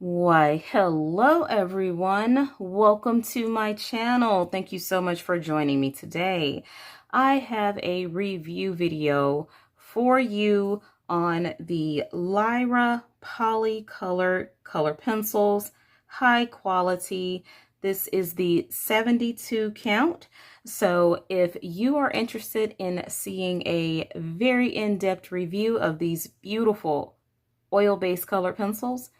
Why, hello everyone. Welcome to my channel. Thank you so much for joining me today. I have a review video for you on the Lyra Polycolor color pencils, high quality. This is the 72 count. So if you are interested in seeing a very in-depth review of these beautiful oil-based color pencils,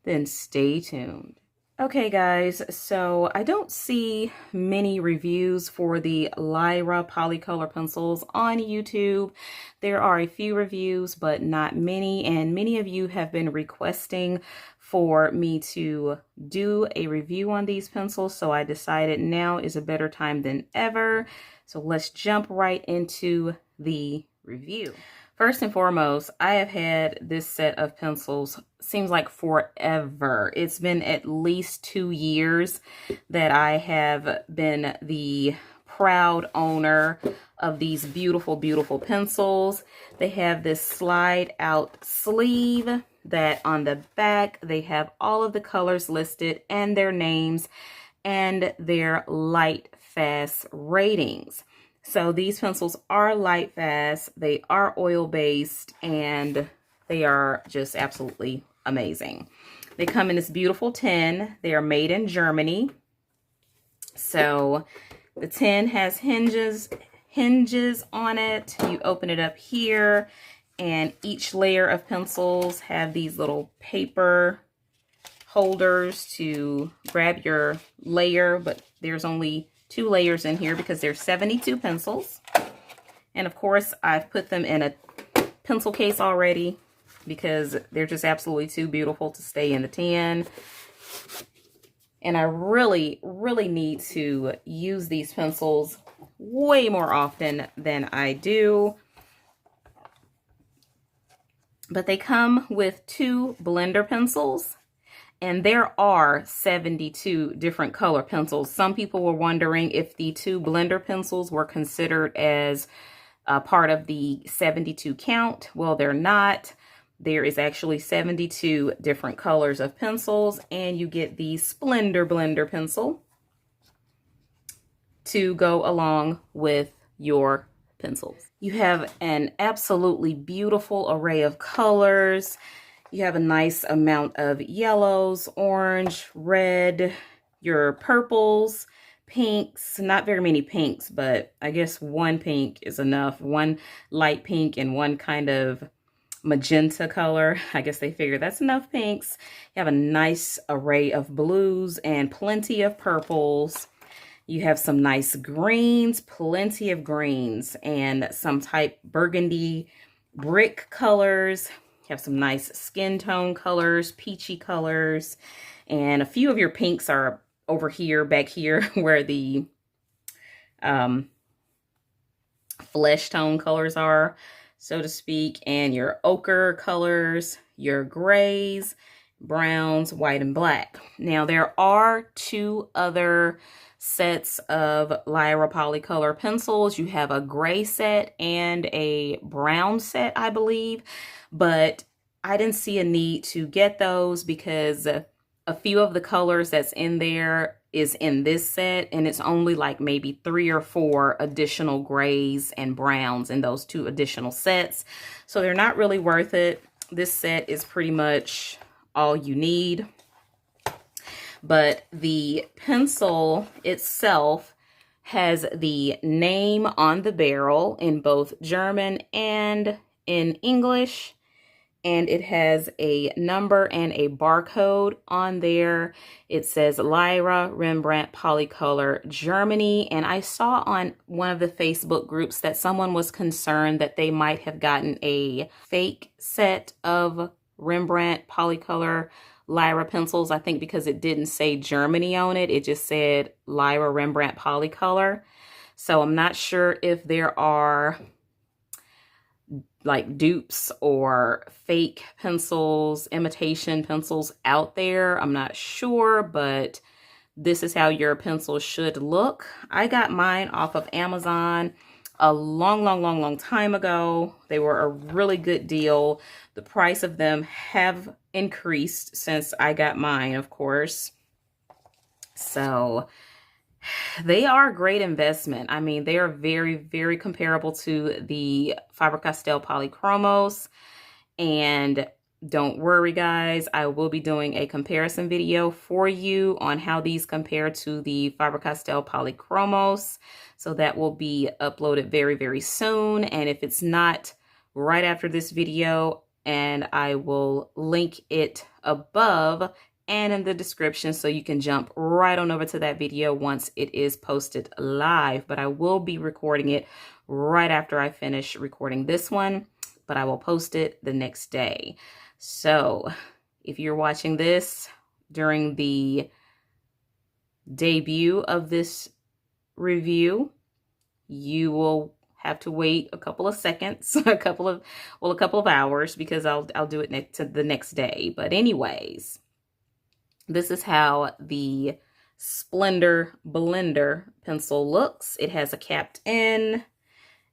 then stay tuned. Okay guys, so I don't see many reviews for the Lyra Polycolor pencils on YouTube. There are a few reviews, but not many, and many of you have been requesting for me to do a review on these pencils, so I decided now is a better time than ever. So let's jump right into the review. First and foremost, I have had this set of pencils, seems like forever. It's been at least 2 years that I have been the proud owner of these beautiful, beautiful pencils. They have this slide out sleeve that on the back, they have all of the colors listed and their names and their light fast ratings. So these pencils are light fast, they are oil based, and they are just absolutely amazing. They come in this beautiful tin. They are made in Germany. So the tin has hinges on it. You open it up here, and each layer of pencils have these little paper holders to grab your layer, but there's only 2 layers in here because there's 72 pencils. And of course, I've put them in a pencil case already because they're just absolutely too beautiful to stay in the tin. And I really, really need to use these pencils way more often than I do. But they come with 2 blender pencils. And there are 72 different color pencils. Some people were wondering if the 2 blender pencils were considered as part of the 72 count. Well, they're not. There is actually 72 different colors of pencils, and you get the Splendor blender pencil to go along with your pencils. You have an absolutely beautiful array of colors. You have a nice amount of yellows, orange, red, your purples, pinks, not very many pinks, but I guess 1 pink is enough. 1 light pink and 1 kind of magenta color. I guess they figure that's enough pinks. You have a nice array of blues and plenty of purples. You have some nice greens, plenty of greens, and some type burgundy brick colors. You have some nice skin tone colors, peachy colors, and a few of your pinks are over here, back here, where the flesh tone colors are, so to speak, and your ochre colors, your grays, browns, white, and black. Now, there are 2 other sets of Lyra Polycolor pencils. You have a gray set and a brown set, I believe, but I didn't see a need to get those because a few of the colors that's in there is in this set, and it's only like maybe 3 or 4 additional grays and browns in those 2 additional sets. So they're not really worth it. This set is pretty much all you need. But the pencil itself has the name on the barrel in both German and in English. And it has a number and a barcode on there. It says Lyra Rembrandt Polycolor Germany. And I saw on one of the Facebook groups that someone was concerned that they might have gotten a fake set of Rembrandt Polycolor Lyra pencils. I think because it didn't say Germany on it. It just said Lyra Rembrandt Polycolor. So I'm not sure if there are like dupes or fake pencils, imitation pencils out there. I'm not sure, but this is how your pencil should look. I got mine off of Amazon. a long time ago. They were a really good deal. The price of them have increased since I got mine, of course. So they are a great investment. I mean, they are very comparable to the Faber-Castell Polychromos. And don't worry, guys, I will be doing a comparison video for you on how these compare to the Faber-Castell Polychromos. So that will be uploaded very soon. And if it's not, right after this video, and I will link it above and in the description so you can jump right on over to that video once it is posted live. But I will be recording it right after I finish recording this one, but I will post it the next day. So if you're watching this during the debut of this review, you will have to wait a couple of seconds, a couple of hours, because I'll do it the next day. But anyways, this is how the Splendor Blender pencil looks. It has a capped end,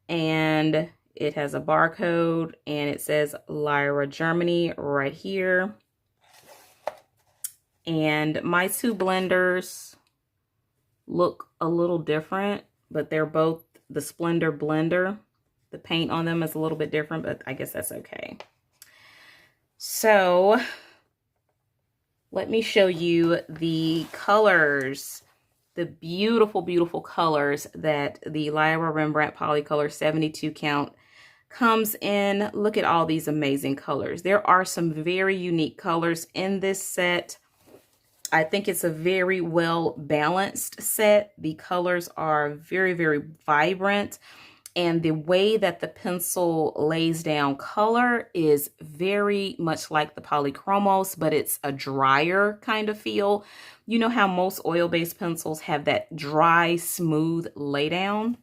and it has a barcode, and it says Lyra, Germany right here. And my two blenders look a little different, but they're both the Splendor Blender. The paint on them is a little bit different, but I guess that's okay. So let me show you the colors, the beautiful colors that the Lyra Rembrandt Polycolor 72 count comes in. Look at all these amazing colors. There are some very unique colors in this set. I think it's a very well balanced set. The colors are very vibrant, and the way that the pencil lays down color is very much like the Polychromos, but it's a drier kind of feel. You know how most oil-based pencils have that dry, smooth laydown?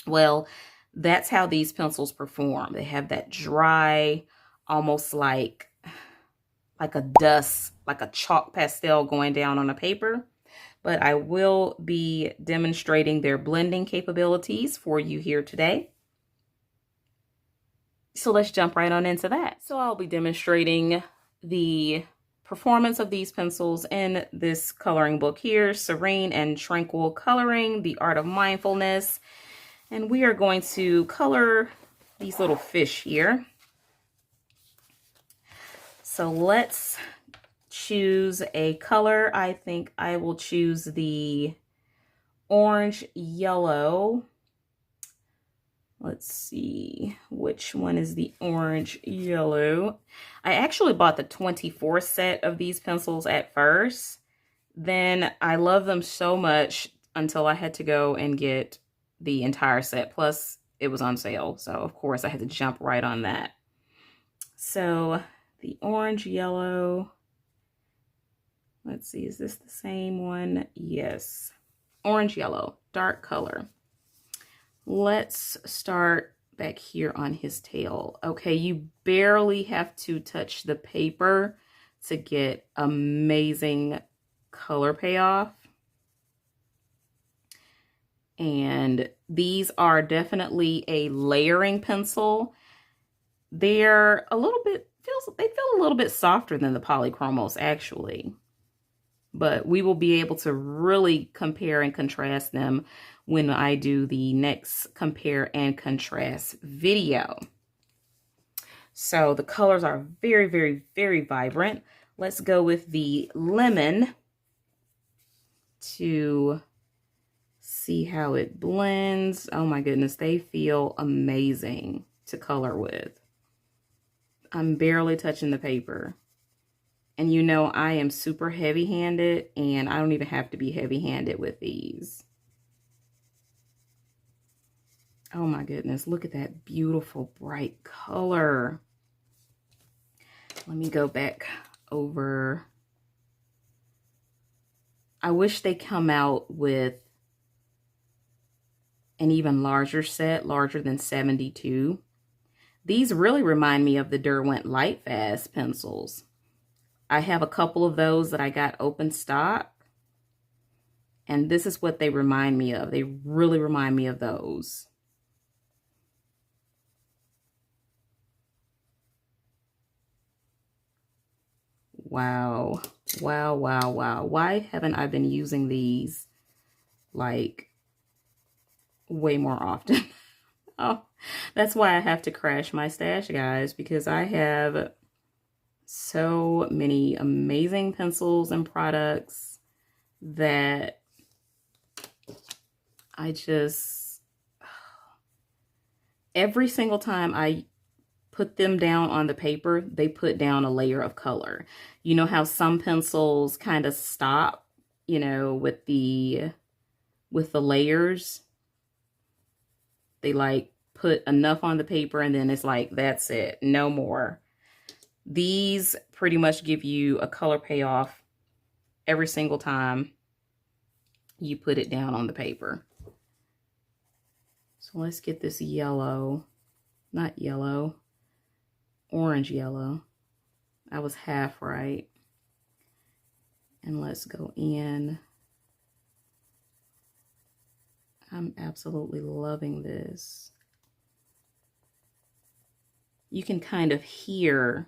Well, that's how these pencils perform. They have that dry, almost like a dust, like a chalk pastel going down on a paper. But I will be demonstrating their blending capabilities for you here today. So let's jump right on into that. So I'll be demonstrating the performance of these pencils in this coloring book here, Serene and Tranquil Coloring, The Art of Mindfulness. And we are going to color these little fish here. So let's choose a color. I think I will choose the orange yellow. Let's see, which one is the orange yellow? I actually bought the 24 set of these pencils at first. Then I love them so much until I had to go and get the entire set. Plus it was on sale. So of course I had to jump right on that. So the orange yellow, let's see, is this the same one? Yes. Orange yellow, dark color. Let's start back here on his tail. Okay, you barely have to touch the paper to get amazing color payoff. And these are definitely a layering pencil. They're a little bit, they feel a little bit softer than the Polychromos actually. But we will be able to really compare and contrast them when I do the next compare and contrast video. So the colors are very vibrant. Let's go with the lemon to see how it blends. Oh my goodness, they feel amazing to color with. I'm barely touching the paper. And you know, I am super heavy-handed, and I don't even have to be heavy-handed with these. Oh my goodness, look at that beautiful bright color. Let me go back over. I wish they come out with an even larger set, larger than 72. These really remind me of the Derwent Lightfast pencils. I have a couple of those that I got open stock, and this is what they remind me of. They really remind me of those. Wow. Wow, wow, wow. Why haven't I been using these like way more often? Oh, that's why I have to crash my stash, guys, because I have so many amazing pencils and products that I just, every single time I put them down on the paper, they put down a layer of color. You know how some pencils kind of stop, you know, with the layers. They like put enough on the paper and then it's like, that's it, no more. These pretty much give you a color payoff every single time you put it down on the paper. So let's get this yellow, not yellow, orange yellow. I was half right. And let's go in. I'm absolutely loving this. You can kind of hear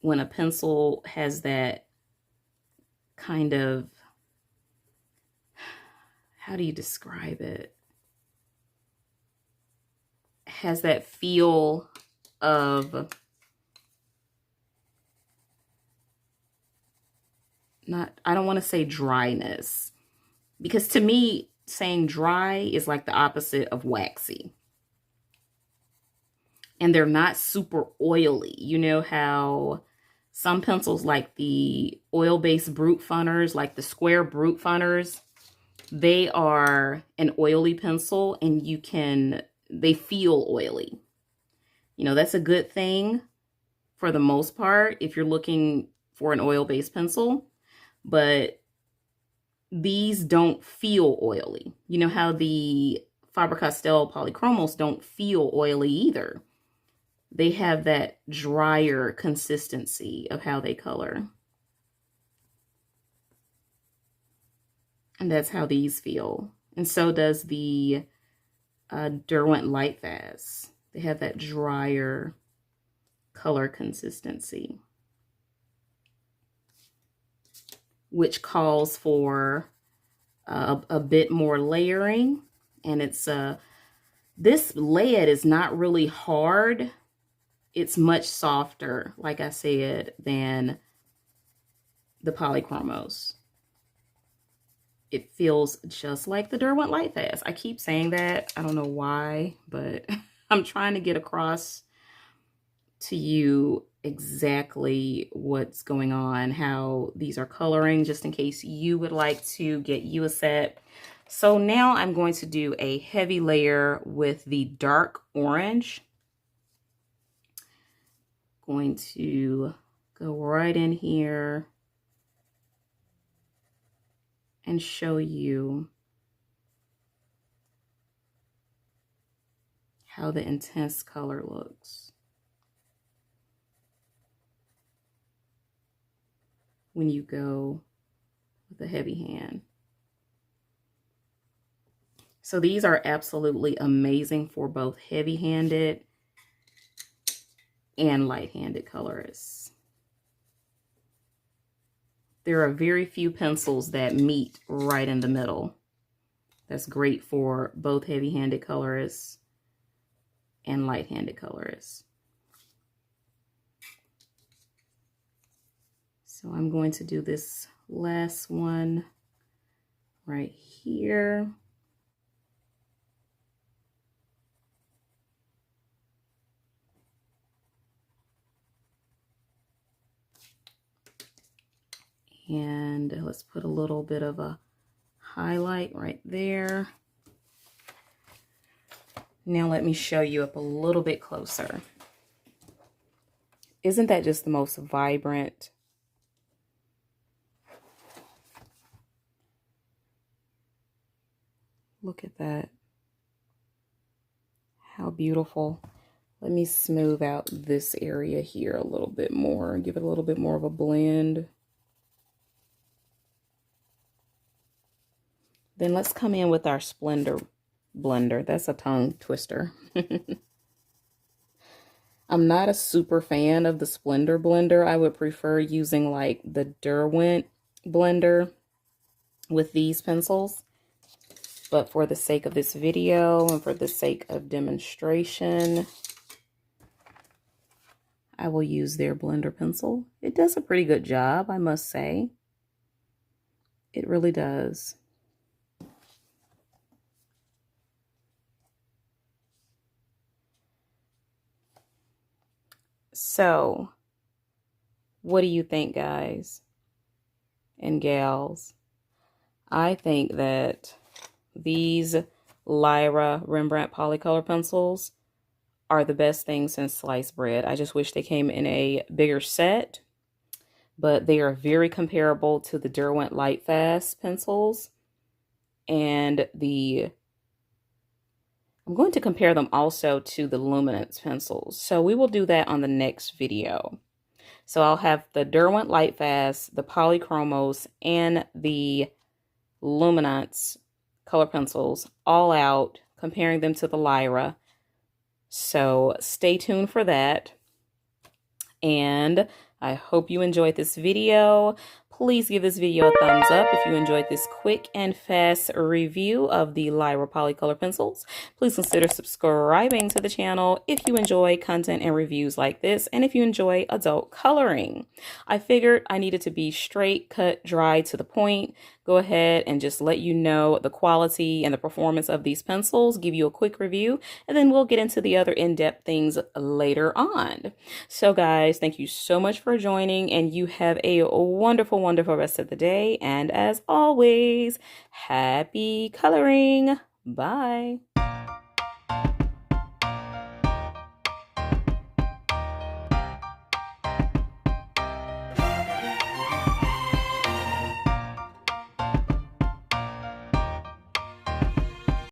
when a pencil has that kind of, how do you describe it? Has that feel of not, I don't want to say dryness, because to me, saying dry is like the opposite of waxy. And they're not super oily. You know how some pencils like the oil-based brute funners, like the square brute funners, they are an oily pencil and they feel oily. You know, that's a good thing for the most part if you're looking for an oil-based pencil, but these don't feel oily. You know how the Faber-Castell polychromos don't feel oily either. They have that drier consistency of how they color. And that's how these feel. And so does the Derwent Light Fast. They have that drier color consistency, which calls for a bit more layering. And it's this lead is not really hard. It's much softer, like I said, than the polychromos. It feels just like the Derwent Light Fast. I keep saying that. I don't know why, but I'm trying to get across to you exactly what's going on, how these are coloring, just in case you would like to get you a set. So now I'm going to do a heavy layer with the dark orange. Going to go right in here and show you how the intense color looks when you go with a heavy hand. So these are absolutely amazing for both heavy-handed and light-handed colorists. There are very few pencils that meet right in the middle. That's great for both heavy-handed colorists and light-handed colorists. So I'm going to do this last one right here. And let's put a little bit of a highlight right there. Now let me show you up a little bit closer. Isn't that just the most vibrant? Look at that. How beautiful. Let me smooth out this area here a little bit more, give it a little bit more of a blend. Then let's come in with our Splendor blender. That's a tongue twister. I'm not a super fan of the Splendor blender. I would prefer using like the Derwent blender with these pencils. But for the sake of this video and for the sake of demonstration, I will use their blender pencil. It does a pretty good job, I must say. It really does. So, what do you think, guys and gals? I think that these Lyra Rembrandt Polycolor pencils are the best thing since sliced bread. I just wish they came in a bigger set, but they are very comparable to the Derwent Lightfast pencils. And I'm going to compare them also to the Luminance pencils. So we will do that on the next video. So I'll have the Derwent Lightfast, the Polychromos, and the Luminance color pencils all out, comparing them to the Lyra. So stay tuned for that. And I hope you enjoyed this video. Please give this video a thumbs up if you enjoyed this quick and fast review of the Lyra Polycolor pencils. Please consider subscribing to the channel if you enjoy content and reviews like this, and if you enjoy adult coloring. I figured I needed to be straight, cut, dry, to the point. Go ahead and just let you know the quality and the performance of these pencils, give you a quick review, and then we'll get into the other in-depth things later on. So guys, thank you so much for joining, and you have a wonderful, wonderful rest of the day. And as always, happy coloring. Bye.